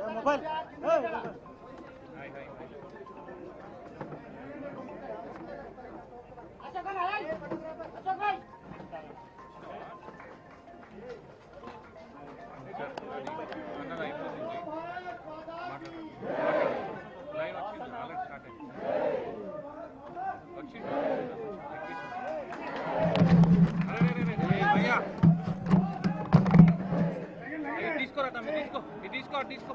Mobile తీసుకో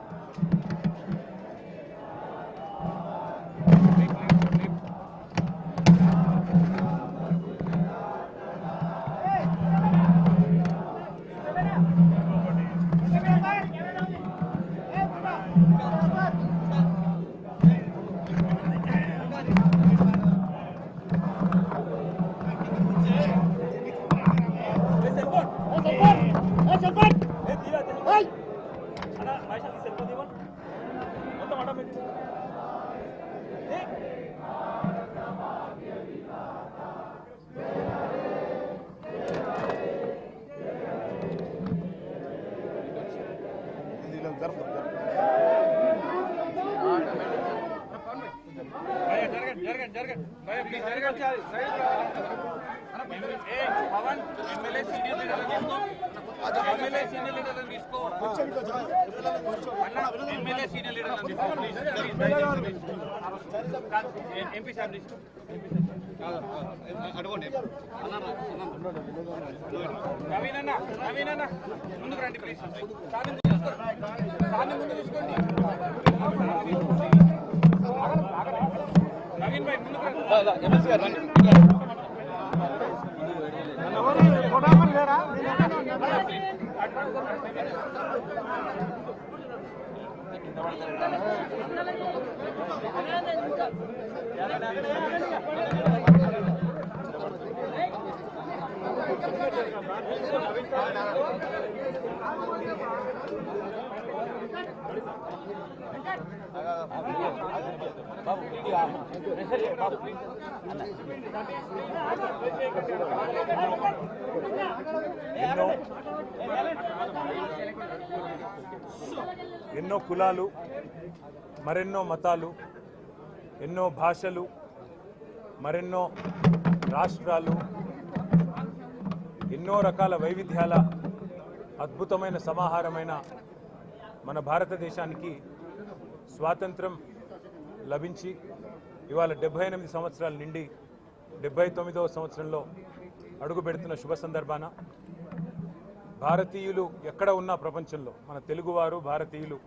पवन MLA senior leader తీసుకో MLA senior leader MP sir తీసుకో అడగండి నవీన్ అన్న ముందుకు రండి ప్లీజ్ సార్ ముందు తీసుకోండి నవీన్ భాయ్ ముందుకు రండి ఎంఎస్ గారు రండి ఎన్నో కులాలు మరెన్నో మతాలు ఎన్నో భాషలు మరెన్నో రాష్ట్రాలు ఎన్నో రకాల వైవిధ్యాల అద్భుతమైన సమాహారమైన మన భారతదేశానికి స్వాతంత్రం లభించి ఇవాళ 78 సంవత్సరాల నిండి 79వ సంవత్సరంలో అడుగుపెడుతున్న శుభ సందర్భాన భారతీయులు ఎక్కడ ఉన్నా ప్రపంచంలో మన తెలుగువారు భారతీయులు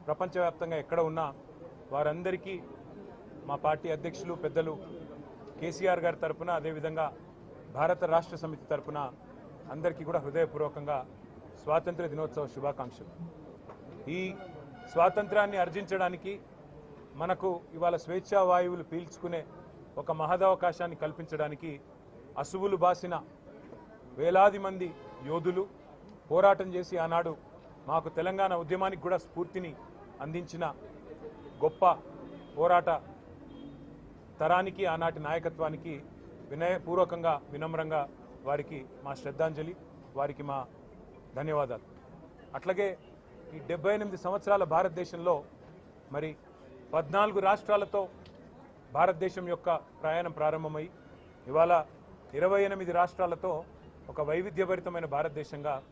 ప్రపంచవ్యాప్తంగా ఎక్కడ ఉన్నా వారందరికీ మా పార్టీ అధ్యక్షులు పెద్దలు కేసీఆర్ గారి తరపున అదేవిధంగా భారత రాష్ట్ర సమితి తరపున అందరికీ కూడా హృదయపూర్వకంగా స్వాతంత్ర దినోత్సవ శుభాకాంక్షలు. ఈ స్వాతంత్రాన్ని అర్జించడానికి మనకు ఇవాళ స్వేచ్ఛా వాయువులు పీల్చుకునే ఒక మహదవకాశాన్ని కల్పించడానికి అసువులు బాసిన వేలాది మంది యోధులు పోరాటం చేసి ఆనాడు మాకు తెలంగాణ ఉద్యమానికి కూడా స్ఫూర్తిని అందించిన గొప్ప పోరాట తరానికి ఆనాటి నాయకత్వానికి వినయపూర్వకంగా వినమ్రంగా వారికి మా శ్రద్ధాంజలి, వారికి మా ధన్యవాదాలు. అట్లాగే ఈ 78 సంవత్సరాల భారతదేశంలో మరి 14 రాష్ట్రాలతో భారతదేశం యొక్క ప్రయాణం ప్రారంభమై ఇవాళ 28 రాష్ట్రాలతో ఒక వైవిధ్యభరితమైన భారతదేశంగా